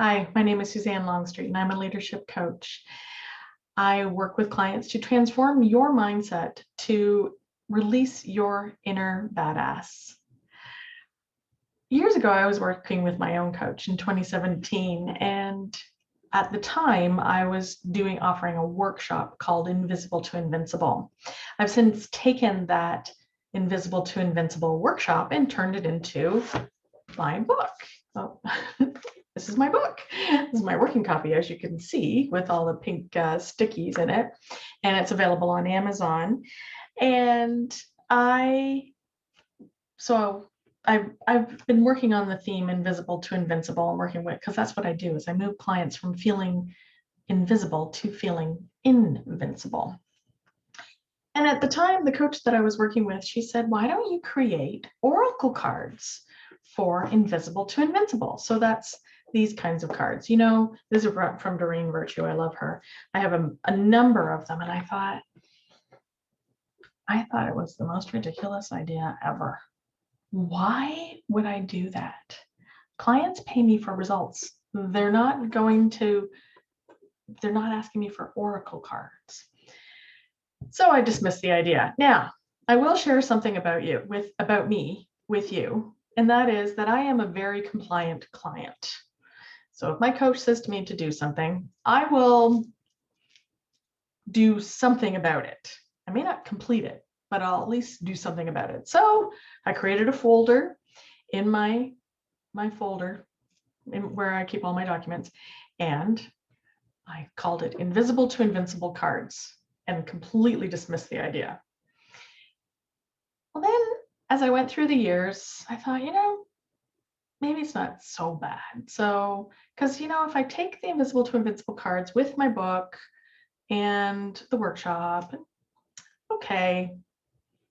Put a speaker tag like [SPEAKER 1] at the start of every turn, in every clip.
[SPEAKER 1] Hi, my name is Suzanne Longstreet, and I'm a leadership coach. I work with clients to transform your mindset to release your inner badass. Years ago, I was working with my own coach in 2017, and at the time, I was offering a workshop called Invisible to Invincible. I've since taken that Invisible to Invincible workshop and turned it into my book. Oh, this is my book. This is my working copy, as you can see, with all the pink stickies in it. And it's available on Amazon. And so I've been working on the theme Invisible to Invincible and working with, because that's what I do, is I move clients from feeling invisible to feeling invincible. And at the time, the coach that I was working with, she said, why don't you create oracle cards for Invisible to Invincible? So that's these kinds of cards. You know, this is from Doreen Virtue. I love her. I have a number of them, and I thought it was the most ridiculous idea ever. Why would I do that? Clients pay me for results. They're not asking me for oracle cards. So I dismissed the idea. Now, I will share something about me with you, and that is that I am a very compliant client. So if my coach says to me to do something, I will do something about it. I may not complete it, but I'll at least do something about it. So I created a folder in my folder where I keep all my documents, and I called it Invisible to Invincible Cards and completely dismissed the idea. Well, then as I went through the years, I thought, maybe it's not so bad. So, because, if I take the Invisible to Invincible cards with my book and the workshop, okay,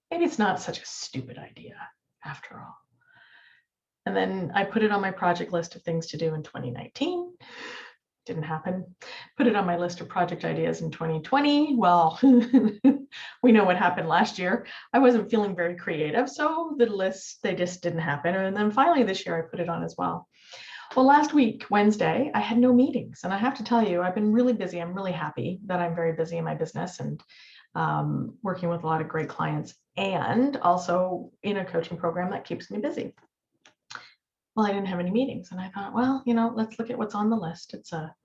[SPEAKER 1] maybe it's not such a stupid idea after all. And then I put it on my project list of things to do in 2019. Didn't happen. Put it on my list of project ideas in 2020. Well, we know what happened last year. I wasn't feeling very creative, so the lists, they just didn't happen. And then finally this year I put it on as well. Well, last week, Wednesday, I had no meetings. And I have to tell you, I've been really busy. I'm really happy that I'm very busy in my business and working with a lot of great clients, and also in a coaching program that keeps me busy. Well, I didn't have any meetings, and I thought, well, let's look at what's on the list. It's a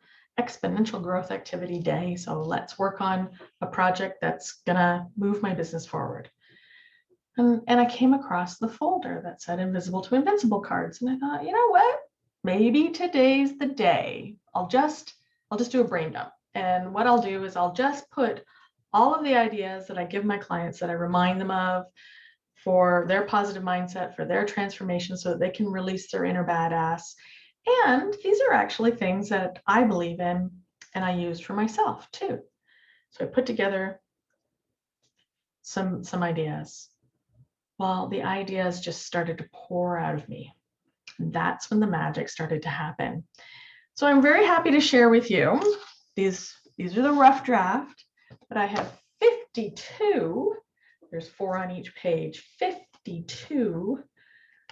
[SPEAKER 1] exponential growth activity day, so let's work on a project that's gonna move my business forward. And I came across the folder that said Invisible to Invincible cards, and I thought, you know what? Maybe today's the day. I'll just do a brain dump, and what I'll do is I'll just put all of the ideas that I give my clients, that I remind them of, for their positive mindset, for their transformation, so that they can release their inner badass. And these are actually things that I believe in and I use for myself too. So I put together some ideas. Well, the ideas just started to pour out of me. And that's when the magic started to happen. So I'm very happy to share with you. These are the rough draft, but I have 52. There's 4 on each page, 52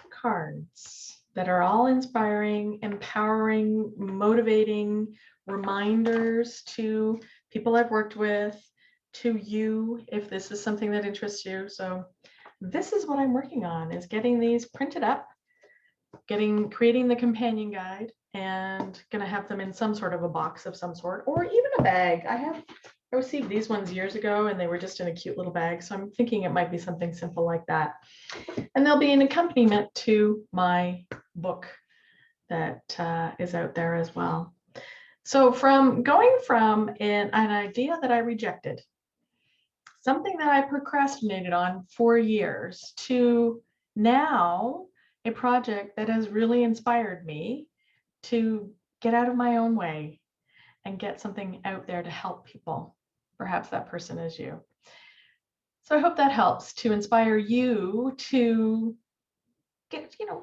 [SPEAKER 1] cards that are all inspiring, empowering, motivating reminders to people I've worked with, to you, if this is something that interests you. So this is what I'm working on, is getting these printed up, creating the companion guide, and gonna have them in some sort of a box of some sort, or even a bag. I received these ones years ago and they were just in a cute little bag. So I'm thinking it might be something simple like that. And they'll be an accompaniment to my book that is out there as well. So going from an idea that I rejected, something that I procrastinated on for years, to now a project that has really inspired me to get out of my own way and get something out there to help people. Perhaps that person is you. So I hope that helps to inspire you to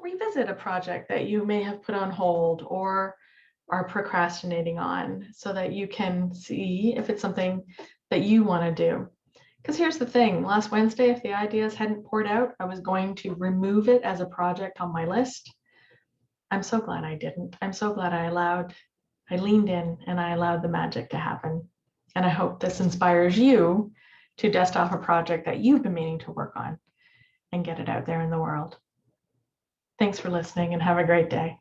[SPEAKER 1] revisit a project that you may have put on hold or are procrastinating on, so that you can see if it's something that you want to do. Because here's the thing, last Wednesday, if the ideas hadn't poured out, I was going to remove it as a project on my list. I'm so glad I didn't. I'm so glad I leaned in and I allowed the magic to happen. And I hope this inspires you to dust off a project that you've been meaning to work on and get it out there in the world. Thanks for listening and have a great day.